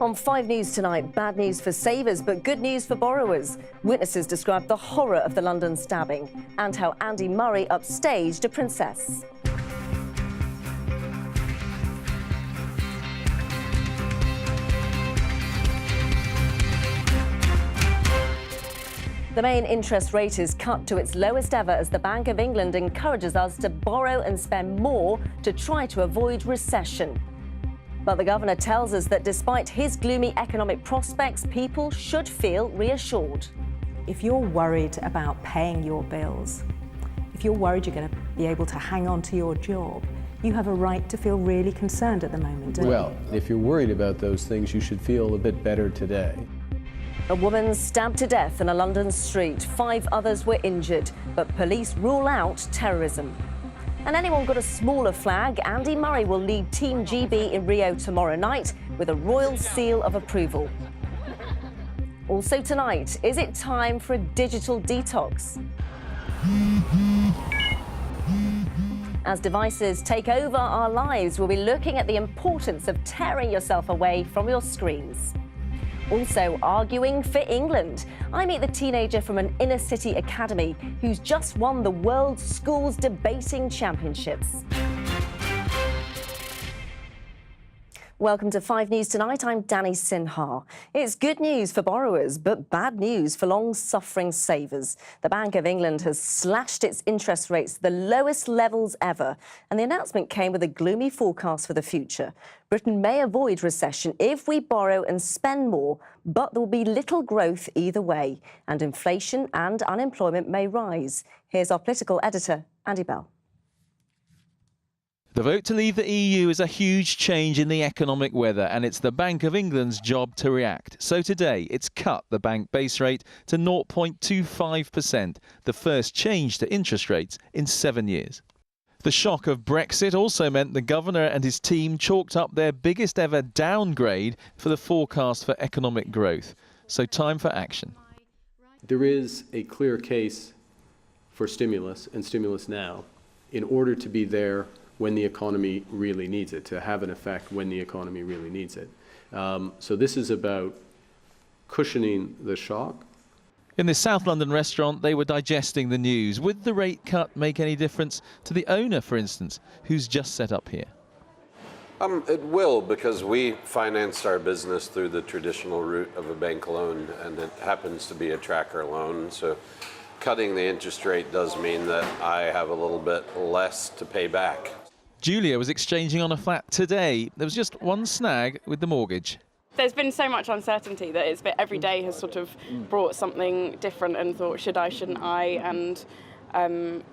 On 5 News tonight, bad news for savers but good news for borrowers. Witnesses describe the horror of the London stabbing and how Andy Murray upstaged a princess. The main interest rate is cut to its lowest ever as the Bank of England encourages us to borrow and spend more to try to avoid recession. But the governor tells us that despite his gloomy economic prospects, people should feel reassured. If you're worried about paying your bills, if you're worried you're going to be able to hang on to your job, you have a right to feel really concerned at the moment, don't you? Well, if you're worried about those things, you should feel a bit better today. A woman stabbed to death in a London street. 5 others were injured, but police rule out terrorism. And anyone got a smaller flag, Andy Murray will lead Team GB in Rio tomorrow night with a royal seal of approval. Also tonight, is it time for a digital detox? As devices take over our lives, we'll be looking at the importance of tearing yourself away from your screens. Also arguing for England. I meet the teenager from an inner-city academy who's just won the World Schools Debating Championships. Welcome to 5 News Tonight. I'm Danny Sinha. It's good news for borrowers, but bad news for long-suffering savers. The Bank of England has slashed its interest rates to the lowest levels ever, and the announcement came with a gloomy forecast for the future. Britain may avoid recession if we borrow and spend more, but there will be little growth either way, and inflation and unemployment may rise. Here's our political editor, Andy Bell. The vote to leave the EU is a huge change in the economic weather, and it's the Bank of England's job to react. So today, it's cut the bank base rate to 0.25%, the first change to interest rates in 7 years. The shock of Brexit also meant the governor and his team chalked up their biggest ever downgrade for the forecast for economic growth. So time for action. There is a clear case for stimulus, and stimulus now, in order to be there when the economy really needs it, to have an effect when the economy really needs it. So this is about cushioning the shock. In this South London restaurant, they were digesting the news. Would the rate cut make any difference to the owner, for instance, who's just set up here? It will, because we finance our business through the traditional route of a bank loan, and it happens to be a tracker loan. So cutting the interest rate does mean that I have a little bit less to pay back. Julia was exchanging on a flat today. There was just one snag with the mortgage. There's been so much uncertainty that every day has sort of brought something different and thought, should I, shouldn't I? And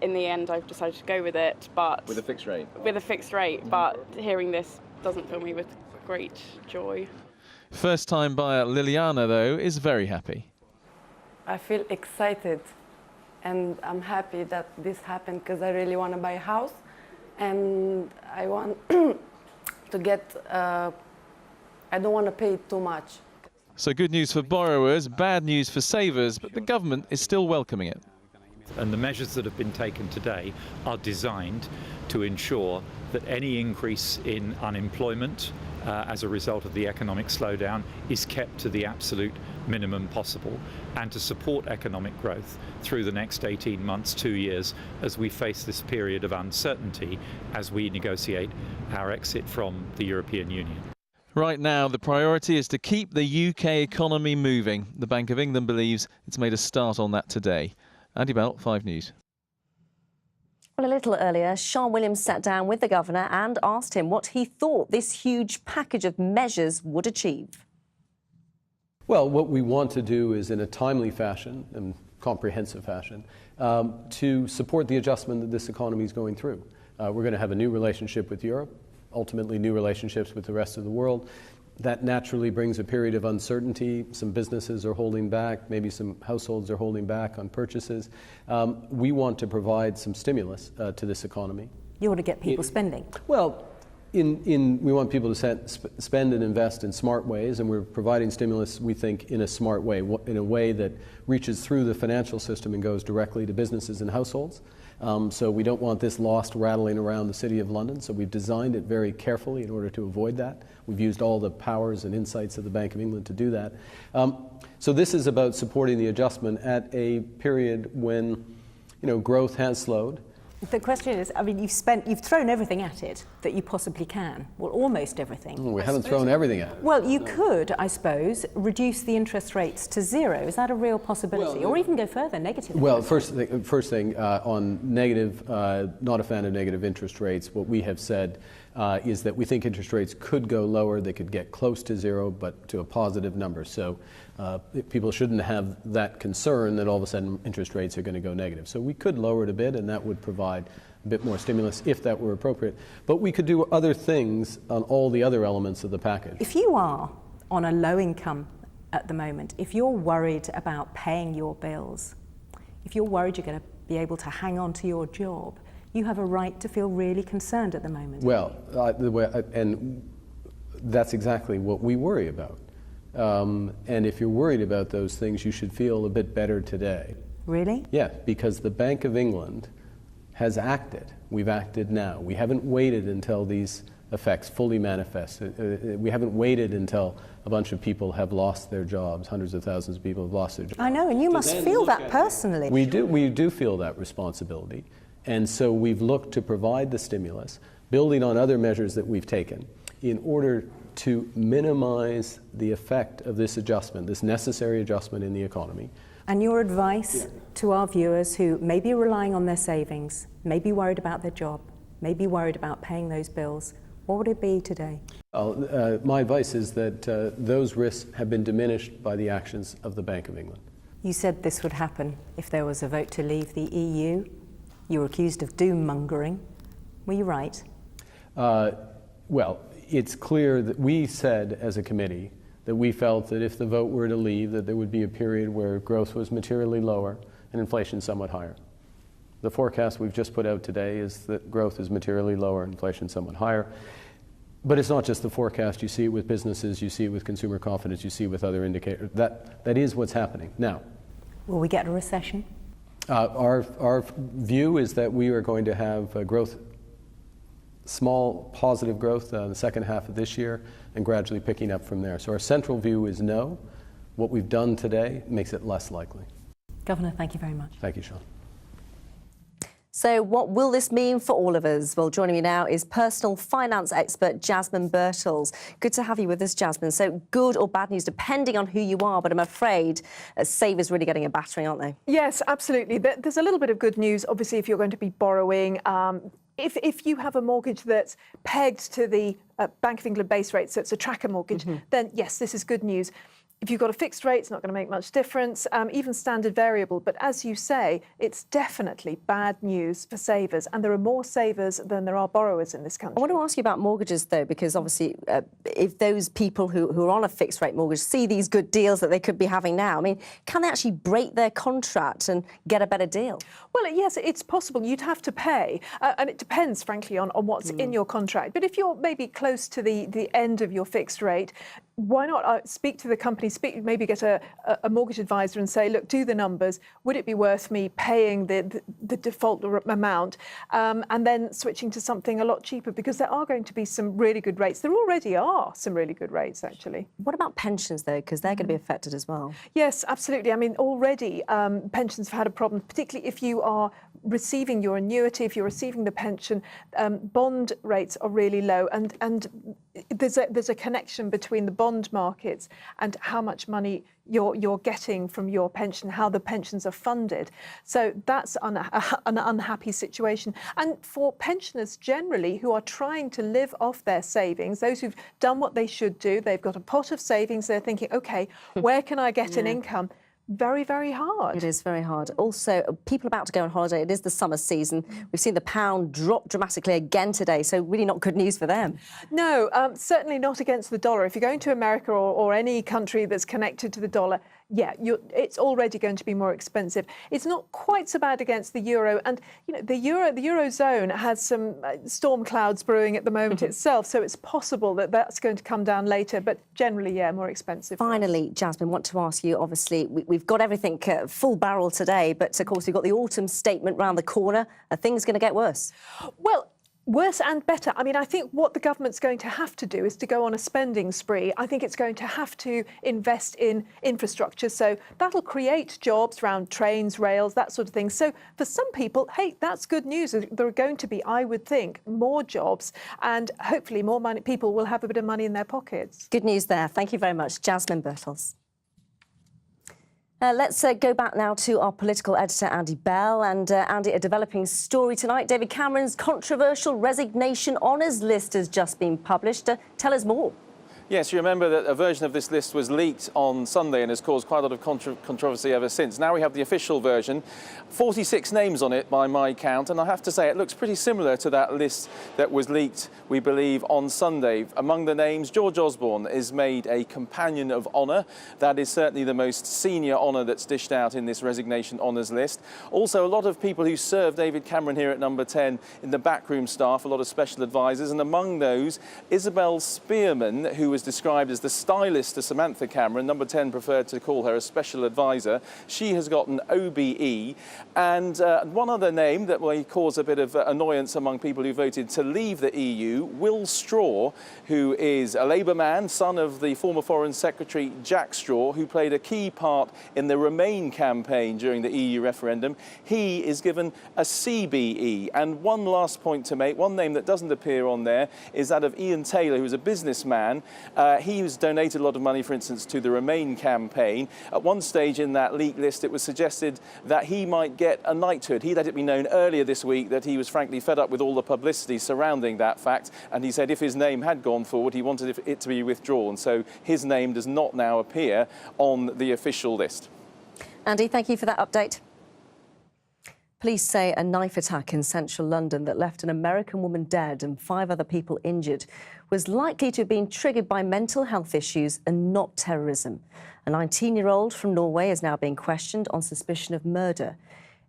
in the end, I've decided to go with it. But With a fixed rate? With a fixed rate, but hearing this doesn't fill me with great joy. First-time buyer Liliana, though, is very happy. I feel excited, and I'm happy that this happened because I really want to buy a house, and I want to get, I don't want to pay too much. So good news for borrowers, bad news for savers, but the government is still welcoming it. And the measures that have been taken today are designed to ensure that any increase in unemployment as a result of the economic slowdown is kept to the absolute minimum possible, and to support economic growth through the next 18 months, 2 years, as we face this period of uncertainty as we negotiate our exit from the European Union. Right now, the priority is to keep the UK economy moving. The Bank of England believes it's made a start on that today. Andy Bell, 5 News. Well, a little earlier, Sean Williams sat down with the governor and asked him what he thought this huge package of measures would achieve. Well, what we want to do is, in a timely fashion and comprehensive fashion, to support the adjustment that this economy is going through. We're going to have a new relationship with Europe, ultimately new relationships with the rest of the world. That naturally brings a period of uncertainty. Some businesses are holding back, maybe some households are holding back on purchases. We want to provide some stimulus to this economy. You want to get people spending? Well, we want people to spend and invest in smart ways, and we're providing stimulus, we think, in a smart way, in a way that reaches through the financial system and goes directly to businesses and households. So we don't want this lost rattling around the City of London, so we've designed it very carefully in order to avoid that. We've used all the powers and insights of the Bank of England to do that. So this is about supporting the adjustment at a period when, growth has slowed. The question is, I mean, you've thrown everything at it that you possibly can. Well, almost everything. We haven't thrown everything at it. Well, you could, I suppose, reduce the interest rates to zero. Is that a real possibility? Or even go further, negative? Well, first thing on negative, not a fan of negative interest rates. What we have said is that we think interest rates could go lower. They could get close to zero, but to a positive number. So people shouldn't have that concern that all of a sudden interest rates are going to go negative. So we could lower it a bit, and that would provide a bit more stimulus if that were appropriate. But we could do other things on all the other elements of the package. If you are on a low income at the moment, if you're worried about paying your bills, if you're worried you're going to be able to hang on to your job, you have a right to feel really concerned at the moment. Well, and that's exactly what we worry about. And if you're worried about those things, you should feel a bit better today. Really? Yeah, because the Bank of England has acted. We've acted now. We haven't waited until these effects fully manifest. We haven't waited until a bunch of people have lost their jobs. Hundreds of thousands of people have lost their jobs. I know, and you must feel that personally. We do feel that responsibility. And so we've looked to provide the stimulus, building on other measures that we've taken, in order to minimize the effect of this adjustment, this necessary adjustment in the economy. And your advice to our viewers who may be relying on their savings, may be worried about their job, may be worried about paying those bills, what would it be today? My advice is that those risks have been diminished by the actions of the Bank of England. You said this would happen if there was a vote to leave the EU. You were accused of doom-mongering. Were you right? Well, it's clear that we said as a committee that we felt that if the vote were to leave, that there would be a period where growth was materially lower and inflation somewhat higher. The forecast we've just put out today is that growth is materially lower, inflation somewhat higher. But it's not just the forecast. You see it with businesses, you see it with consumer confidence, you see it with other indicators. That is what's happening. Now, will we get a recession? Our view is that we are going to have growth, small positive growth in the second half of this year and gradually picking up from there. So our central view is no. What we've done today makes it less likely. Governor, thank you very much. Thank you, Sean. So what will this mean for all of us? Well, joining me now is personal finance expert Jasmine Birtles. Good to have you with us, Jasmine. So good or bad news, depending on who you are, but I'm afraid savers really getting a battering, aren't they? Yes, absolutely. There's a little bit of good news, obviously, if you're going to be borrowing. If you have a mortgage that's pegged to the Bank of England base rate, so it's a tracker mortgage, then yes, this is good news. If you've got a fixed rate, it's not going to make much difference, even standard variable. But as you say, it's definitely bad news for savers. And there are more savers than there are borrowers in this country. I want to ask you about mortgages, though, because obviously if those people who are on a fixed rate mortgage see these good deals that they could be having now, I mean, can they actually break their contract and get a better deal? Well, yes, it's possible. You'd have to pay. And it depends, frankly, on what's in your contract. But if you're maybe close to the end of your fixed rate, why not speak to the company, maybe get a mortgage advisor and say, look, do the numbers. Would it be worth me paying the default amount and then switching to something a lot cheaper? Because there are going to be some really good rates. There already are some really good rates, actually. What about pensions, though? Because they're going to be affected as well. Yes, absolutely. I mean, already pensions have had a problem, particularly if you are receiving your annuity, if you're receiving the pension, bond rates are really low. And there's a connection between the bond markets and how much money you're getting from your pension, how the pensions are funded. So that's an unhappy situation. And for pensioners generally who are trying to live off their savings, those who've done what they should do, they've got a pot of savings, they're thinking, OK, where can I get an income? Very, very hard. It is very hard. Also, people about to go on holiday, it is the summer season. We've seen the pound drop dramatically again today, so really not good news for them. No, certainly not against the dollar. If you're going to America or any country that's connected to the dollar, yeah, it's already going to be more expensive. It's not quite so bad against the euro, and the eurozone has some storm clouds brewing at the moment itself, so it's possible that that's going to come down later. But generally, yeah, more expensive. Finally, Jasmine, want to ask you. Obviously, we've got everything full barrel today, but of course we've got the autumn statement round the corner. Are things going to get worse? Well, worse and better. I mean, I think what the government's going to have to do is to go on a spending spree. I think it's going to have to invest in infrastructure. So that'll create jobs around trains, rails, that sort of thing. So for some people, hey, that's good news. There are going to be, I would think, more jobs, and hopefully more money. People will have a bit of money in their pockets. Good news there. Thank you very much, Jasmine Birtles. Let's go back now to our political editor, Andy Bell. And Andy, a developing story tonight. David Cameron's controversial resignation honours list has just been published. Tell us more. Yes, you remember that a version of this list was leaked on Sunday and has caused quite a lot of controversy ever since. Now we have the official version, 46 names on it by my count, and I have to say it looks pretty similar to that list that was leaked, we believe, on Sunday. Among the names, George Osborne is made a Companion of Honour. That is certainly the most senior honour that's dished out in this resignation honours list. Also, a lot of people who served David Cameron here at Number 10 in the backroom staff, a lot of special advisors, and among those, Isabel Spearman, who was described as the stylist to Samantha Cameron. Number 10 preferred to call her a special advisor. She has got an OBE. And one other name that may cause a bit of annoyance among people who voted to leave the EU, Will Straw, who is a Labour man, son of the former Foreign Secretary Jack Straw, who played a key part in the Remain campaign during the EU referendum. He is given a CBE. And one last point to make, one name that doesn't appear on there is that of Ian Taylor, who is a businessman. He has donated a lot of money, for instance, to the Remain campaign. At one stage in that leak list, it was suggested that he might get a knighthood. He let it be known earlier this week that he was frankly fed up with all the publicity surrounding that fact, and he said if his name had gone forward, he wanted it to be withdrawn. So his name does not now appear on the official list. Andy, thank you for that update. Police say a knife attack in central London that left an American woman dead and 5 other people injured was likely to have been triggered by mental health issues and not terrorism. A 19-year-old from Norway is now being questioned on suspicion of murder.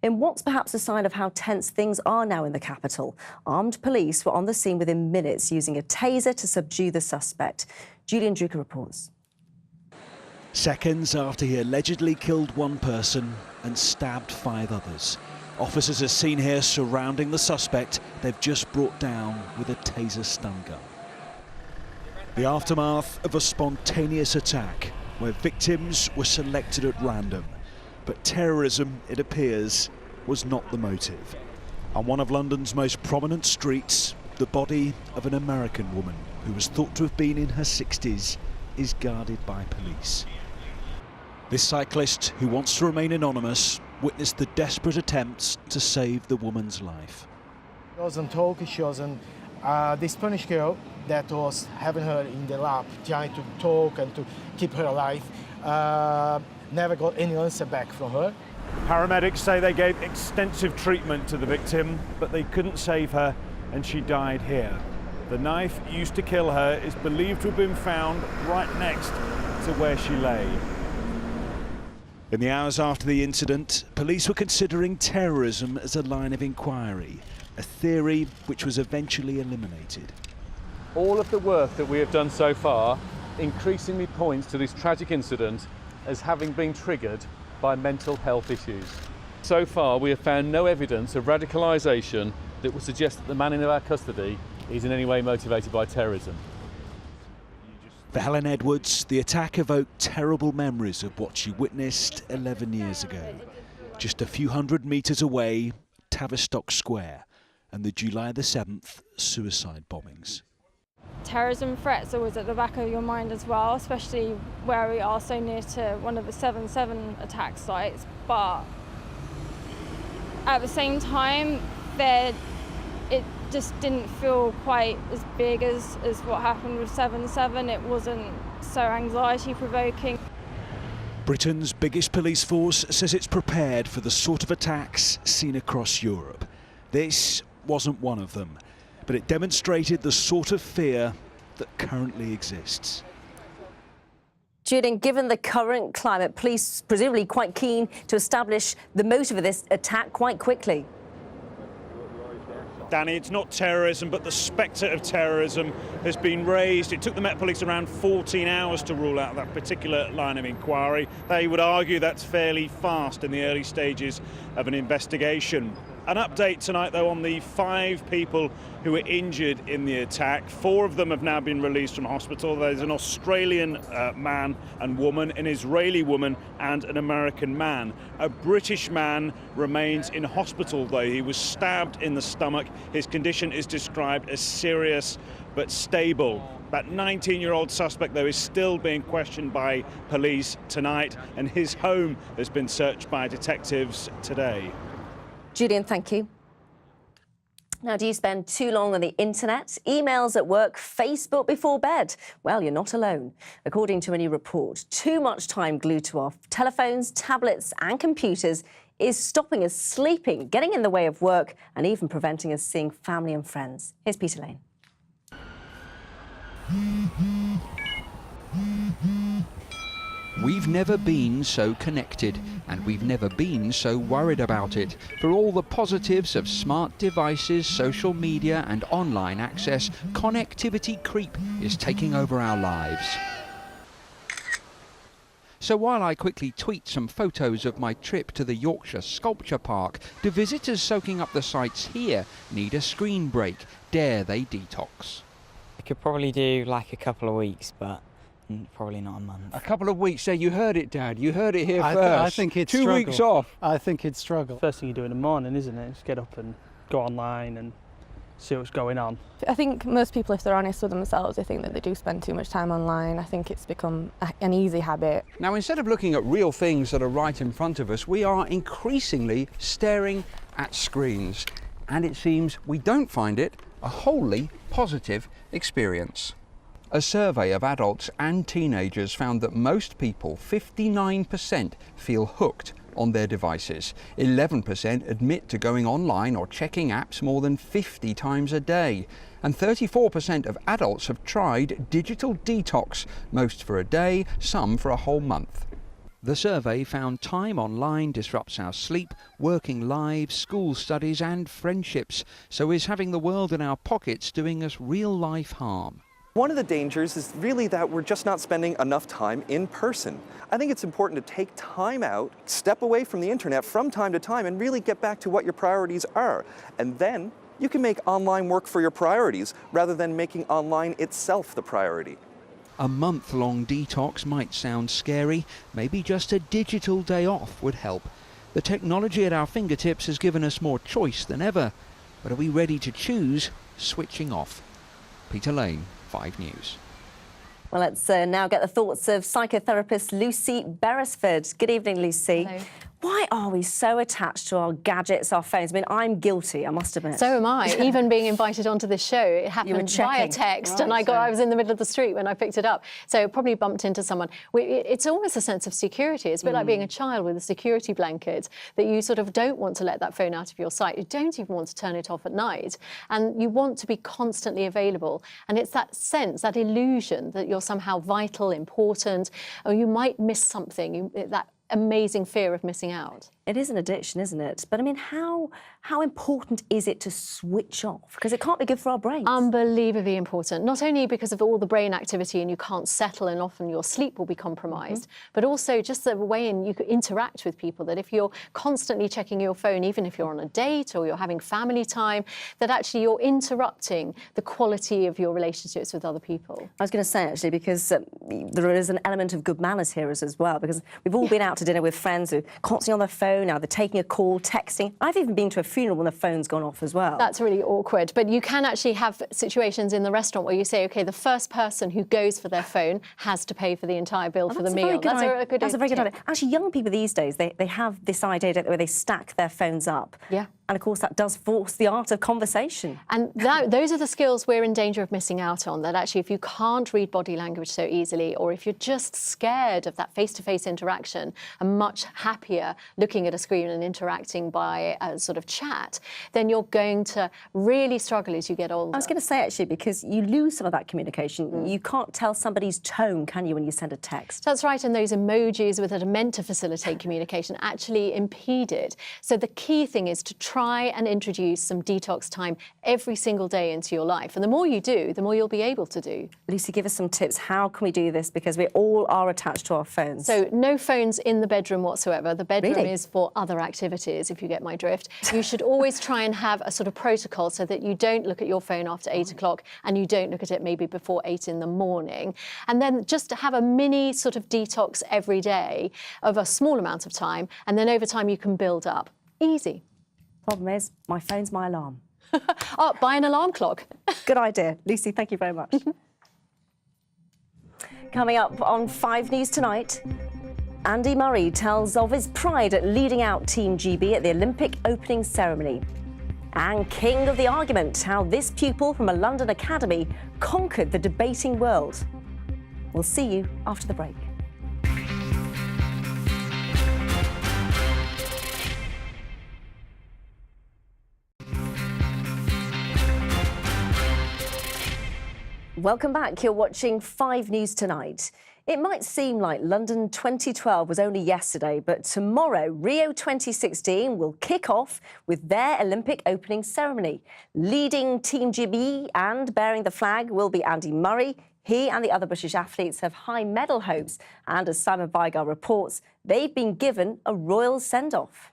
In what's perhaps a sign of how tense things are now in the capital, armed police were on the scene within minutes using a taser to subdue the suspect. Julian Drucker reports. Seconds after he allegedly killed one person and stabbed 5 others. Officers are seen here surrounding the suspect they've just brought down with a taser stun gun. The aftermath of a spontaneous attack where victims were selected at random. But terrorism, it appears, was not the motive. On one of London's most prominent streets, the body of an American woman who was thought to have been in her 60s is guarded by police. This cyclist, who wants to remain anonymous, witnessed the desperate attempts to save the woman's life. She wasn't talking, she wasn't. The Spanish girl that was having her in the lap, trying to talk and to keep her alive, never got any answer back from her. Paramedics say they gave extensive treatment to the victim, but they couldn't save her and she died here. The knife used to kill her is believed to have been found right next to where she lay. In the hours after the incident, police were considering terrorism as a line of inquiry, a theory which was eventually eliminated. All of the work that we have done so far increasingly points to this tragic incident as having been triggered by mental health issues. So far, we have found no evidence of radicalisation that would suggest that the man in our custody is in any way motivated by terrorism. For Helen Edwards, the attack evoked terrible memories of what she witnessed 11 years ago. Just a few hundred metres away, Tavistock Square, and the July the 7th suicide bombings. Terrorism threats are always at the back of your mind as well, especially where we are so near to one of the 7/7 attack sites. But at the same time, it just didn't feel quite as big as what happened with 7/7. It wasn't so anxiety-provoking. Britain's biggest police force says it's prepared for the sort of attacks seen across Europe. This wasn't one of them, but it demonstrated the sort of fear that currently exists. Julian, given the current climate, police presumably quite keen to establish the motive of this attack quite quickly. Danny, it's not terrorism, but the spectre of terrorism has been raised. It took the Met Police around 14 hours to rule out that particular line of inquiry. They would argue that's fairly fast in the early stages of an investigation. An update tonight, though, on the 5 people who were injured in the attack. 4 of them have now been released from hospital. There's an Australian man and woman, an Israeli woman and an American man. A British man remains in hospital, though. He was stabbed in the stomach. His condition is described as serious but stable. That 19-year-old suspect, though, is still being questioned by police tonight, and his home has been searched by detectives today. Julian, thank you. Now, do you spend too long on the internet, emails at work, Facebook before bed? Well, you're not alone. According to a new report, too much time glued to our telephones, tablets and computers is stopping us sleeping, getting in the way of work and even preventing us seeing family and friends. Here's Peter Lane. We've never been so connected, and we've never been so worried about it. For all the positives of smart devices, social media and online access, connectivity creep is taking over our lives. So while I quickly tweet some photos of my trip to the Yorkshire Sculpture Park, do visitors soaking up the sights here need a screen break? Dare they detox? I could probably do like a couple of weeks, but probably not a month. A couple of weeks. So you heard it, Dad. You heard it here first. I think it's 2 weeks off. I think it's struggle. First thing you do in the morning, isn't it? Just get up and go online and see what's going on. I think most people, if they're honest with themselves, they think that they do spend too much time online. I think it's become an easy habit. Now, instead of looking at real things that are right in front of us, we are increasingly staring at screens. And it seems we don't find it a wholly positive experience. A survey of adults and teenagers found that most people, 59%, feel hooked on their devices. 11% admit to going online or checking apps more than 50 times a day. And 34% of adults have tried digital detox, most for a day, some for a whole month. The survey found time online disrupts our sleep, working lives, school studies and friendships. So is having the world in our pockets doing us real-life harm? One of the dangers is really that we're just not spending enough time in person. I think it's important to take time out, step away from the internet from time to time and really get back to what your priorities are. And then you can make online work for your priorities rather than making online itself the priority. A month-long detox might sound scary. Maybe just a digital day off would help. The technology at our fingertips has given us more choice than ever. But are we ready to choose switching off? Peter Lane, 5 News. Well, let's now get the thoughts of psychotherapist Lucy Beresford. Good evening, Lucy. Hello. Why are we so attached to our gadgets, our phones? I mean, I'm guilty, I must admit. So am I. Even being invited onto this show, it happened via text, and I was in the middle of the street when I picked it up. So probably bumped into someone. It's almost a sense of security. It's a bit like being a child with a security blanket, that you sort of don't want to let that phone out of your sight. You don't even want to turn it off at night. And you want to be constantly available. And it's that sense, that illusion that you're somehow vital, important, or you might miss something, that amazing fear of missing out. It is an addiction, isn't it? But I mean, how important is it to switch off? Because it can't be good for our brains. Unbelievably important. Not only because of all the brain activity and you can't settle and often your sleep will be compromised, but also just the way you can interact with people, that if you're constantly checking your phone, even if you're on a date or you're having family time, that actually you're interrupting the quality of your relationships with other people. I was going to say, actually, because there is an element of good manners here as well, because we've all been out to dinner with friends who are constantly on their phone. Now they're taking a call, texting. I've even been to a funeral when the phone's gone off as well. That's really awkward. But you can actually have situations in the restaurant where you say, OK, the first person who goes for their phone has to pay for the entire bill for the meal. That's a very good idea. Actually, young people these days, they have this idea where they stack their phones up. Yeah. And of course, that does force the art of conversation. And those are the skills we're in danger of missing out on, that actually if you can't read body language so easily, or if you're just scared of that face-to-face interaction and much happier looking looking at a screen and interacting by a sort of chat, then you're going to really struggle as you get older. I was going to say, actually, because you lose some of that communication. You can't tell somebody's tone, can you, when you send a text? That's right, and those emojis that are meant to facilitate communication actually impede it. So the key thing is to try and introduce some detox time every single day into your life. And the more you do, the more you'll be able to do. Lucy, give us some tips. How can we do this? Because we all are attached to our phones. So no phones in the bedroom whatsoever. The bedroom Really? is for other activities, if you get my drift. You should always try and have a sort of protocol so that you don't look at your phone after 8 o'clock and you don't look at it maybe before 8 in the morning. And then just to have a mini sort of detox every day of a small amount of time, and then over time you can build up. Easy. Problem is, my phone's my alarm. Oh, buy an alarm clock. Good idea. Lucy, thank you very much. Coming up on 5 News Tonight, Andy Murray tells of his pride at leading out Team GB at the Olympic opening ceremony. And king of the argument, how this pupil from a London academy conquered the debating world. We'll see you after the break. Welcome back. You're watching 5 News Tonight. It might seem like London 2012 was only yesterday, but tomorrow, Rio 2016 will kick off with their Olympic opening ceremony. Leading Team GB and bearing the flag will be Andy Murray. He and the other British athletes have high medal hopes, and as Simon Vigar reports, they've been given a royal send-off.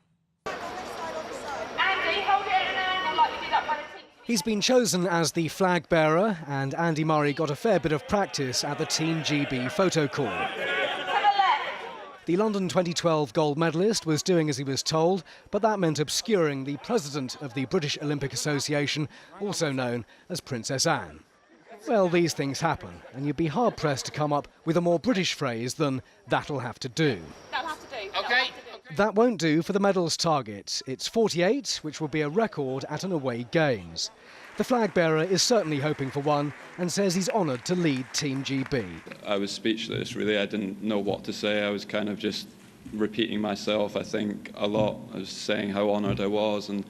He's been chosen as the flag bearer, and Andy Murray got a fair bit of practice at the Team GB photo call. The London 2012 gold medalist was doing as he was told, but that meant obscuring the president of the British Olympic Association, also known as Princess Anne. Well, these things happen, and you'd be hard-pressed to come up with a more British phrase than "that'll have to do." That'll have to do. Okay. That won't do for the medals target. It's 48, which will be a record at an away games. The flag bearer is certainly hoping for one and says he's honoured to lead Team GB. I was speechless, really. I didn't know what to say. I was kind of just repeating myself, I think, a lot. I was saying how honoured I was and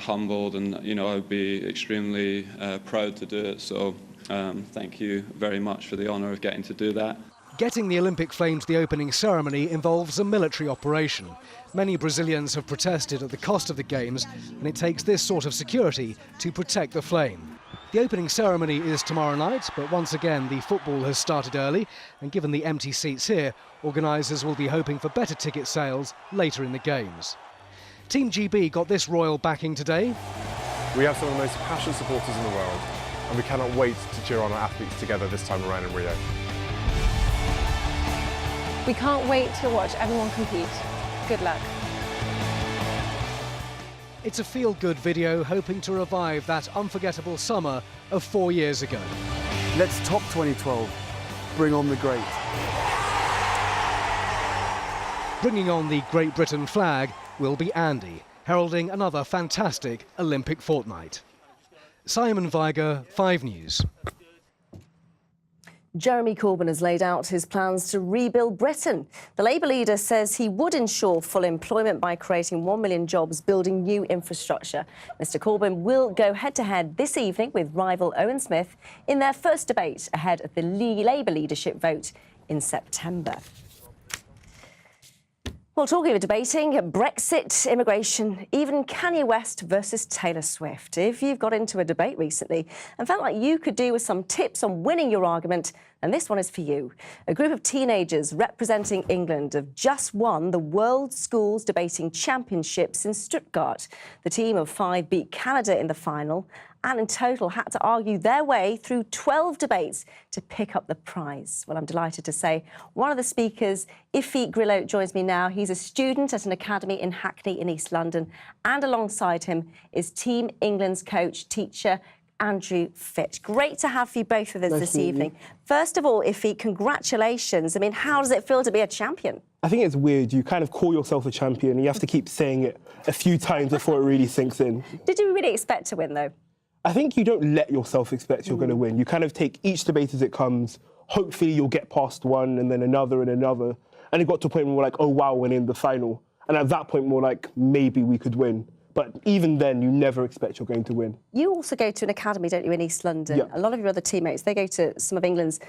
humbled, and, you know, I would be extremely proud to do it. So thank you very much for the honour of getting to do that. Getting the Olympic flame to the opening ceremony involves a military operation. Many Brazilians have protested at the cost of the Games, and it takes this sort of security to protect the flame. The opening ceremony is tomorrow night, but once again the football has started early, and given the empty seats here, organisers will be hoping for better ticket sales later in the Games. Team GB got this royal backing today. We have some of the most passionate supporters in the world, and we cannot wait to cheer on our athletes together this time around in Rio. We can't wait to watch everyone compete. Good luck. It's a feel-good video hoping to revive that unforgettable summer of 4 years ago. Let's top 2012. Bring on the great. Bringing on the Great Britain flag will be Andy, heralding another fantastic Olympic fortnight. Simon Vigar, 5 News. Jeremy Corbyn has laid out his plans to rebuild Britain. The Labour leader says he would ensure full employment by creating 1 million jobs, building new infrastructure. Mr Corbyn will go head-to-head this evening with rival Owen Smith in their first debate ahead of the Labour leadership vote in September. Well, talking of debating, Brexit, immigration, even Kanye West versus Taylor Swift. If you've got into a debate recently and felt like you could do with some tips on winning your argument, then this one is for you. A group of teenagers representing England have just won the World Schools Debating Championships in Stuttgart. The team of 5 beat Canada in the final and in total had to argue their way through 12 debates to pick up the prize. Well, I'm delighted to say one of the speakers, Ife Grillo, joins me now. He's a student at an academy in Hackney in East London, and alongside him is Team England's coach, teacher Andrew Fitch. Great to have you both with us this evening. First of all, Ife, congratulations. I mean, how does it feel to be a champion? I think it's weird. You kind of call yourself a champion and you have to keep saying it a few times before it really sinks in. Did you really expect to win, though? I think you don't let yourself expect you're going to win. You kind of take each debate as it comes. Hopefully you'll get past one and then another and another. And it got to a point where we're like, oh, wow, we're in the final. And at that point, more like, maybe we could win. But even then, you never expect you're going to win. You also go to an academy, don't you, in East London? Yeah. A lot of your other teammates, they go to some of England's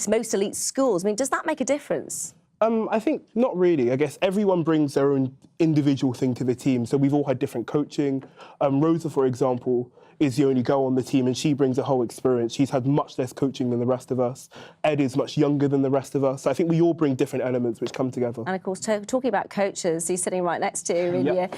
most elite schools. I mean, does that make a difference? I think not really. I guess everyone brings their own individual thing to the team. So we've all had different coaching. Rosa, for example, is the only girl on the team, and she brings a whole experience. She's had much less coaching than the rest of us. Ed is much younger than the rest of us. So I think we all bring different elements which come together. And of course, talking about coaches, he's sitting right next to you.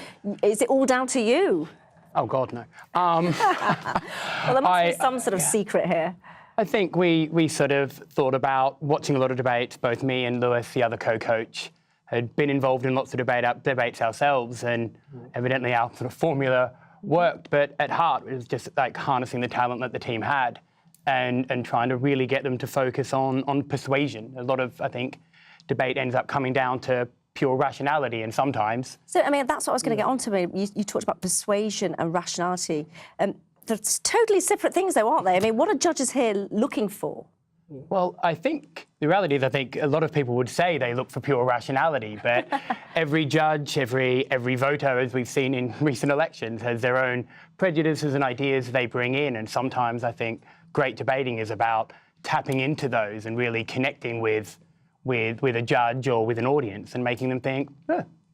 Is it all down to you? Oh, God, no. Well, there must be some sort of secret here. I think we sort of thought about watching a lot of debates. Both me and Lewis, the other co-coach, had been involved in lots of debates ourselves, and evidently our sort of formula worked. But at heart, it was just like harnessing the talent that the team had and trying to really get them to focus on persuasion. A lot of, I think, debate ends up coming down to pure rationality, and sometimes... So, I mean, that's what I was going to get onto. You talked about persuasion and rationality. They're totally separate things, though, aren't they? I mean, what are judges here looking for? Well, I think the reality is, I think a lot of people would say they look for pure rationality, but every judge, every voter, as we've seen in recent elections, has their own prejudices and ideas they bring in, and sometimes I think great debating is about tapping into those and really connecting with a judge or with an audience and making them think,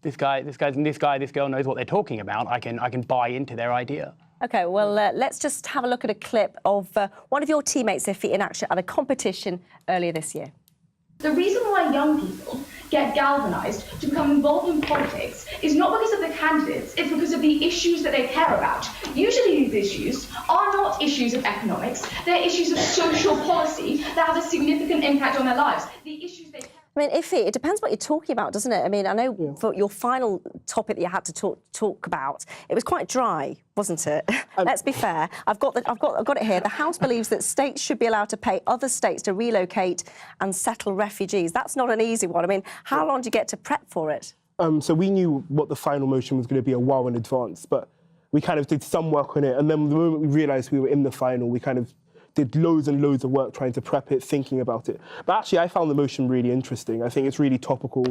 this girl knows what they're talking about. I can buy into their idea. OK, well, let's just have a look at a clip of one of your teammates, Iffy, in action at a competition earlier this year. The reason why young people get galvanised to become involved in politics is not because of the candidates, it's because of the issues that they care about. Usually these issues are not issues of economics, they're issues of social policy that have a significant impact on their lives. The issues they... I mean, Iffy, it depends what you're talking about, doesn't it? I mean, I know for your final topic that you had to talk about, it was quite dry, wasn't it? Let's be fair. I've got it here. The House believes that states should be allowed to pay other states to relocate and settle refugees. That's not an easy one. I mean, how long do you get to prep for it? So we knew what the final motion was going to be a while in advance, but we kind of did some work on it. And then the moment we realised we were in the final, we kind of did loads and loads of work trying to prep it, thinking about it. But actually, I found the motion really interesting. I think it's really topical,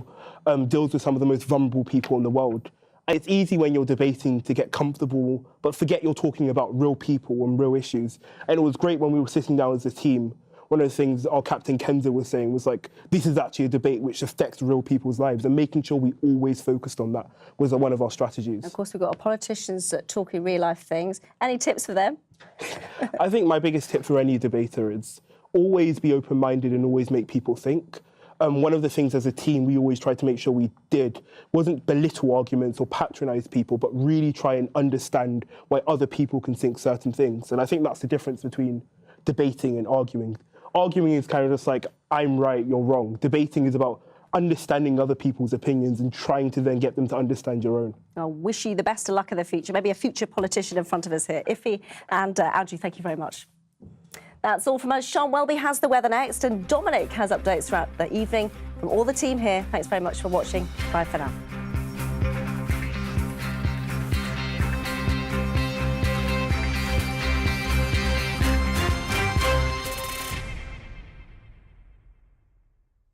deals with some of the most vulnerable people in the world. And it's easy when you're debating to get comfortable, but forget you're talking about real people and real issues. And it was great when we were sitting down as a team. One of the things our captain Kenza was saying was like, this is actually a debate which affects real people's lives, and making sure we always focused on that was one of our strategies. Of course, we've got our politicians talking real-life things. Any tips for them? I think my biggest tip for any debater is always be open-minded and always make people think. One of the things as a team we always tried to make sure we did wasn't belittle arguments or patronise people, but really try and understand why other people can think certain things. And I think that's the difference between debating and arguing. Arguing is kind of just like, I'm right, you're wrong. Debating is about understanding other people's opinions and trying to then get them to understand your own. I wish you the best of luck in the future. Maybe a future politician in front of us here. Iffy and Andrew, thank you very much. That's all from us. Sean Welby has the weather next, and Dominic has updates throughout the evening. From all the team here, thanks very much for watching. Bye for now.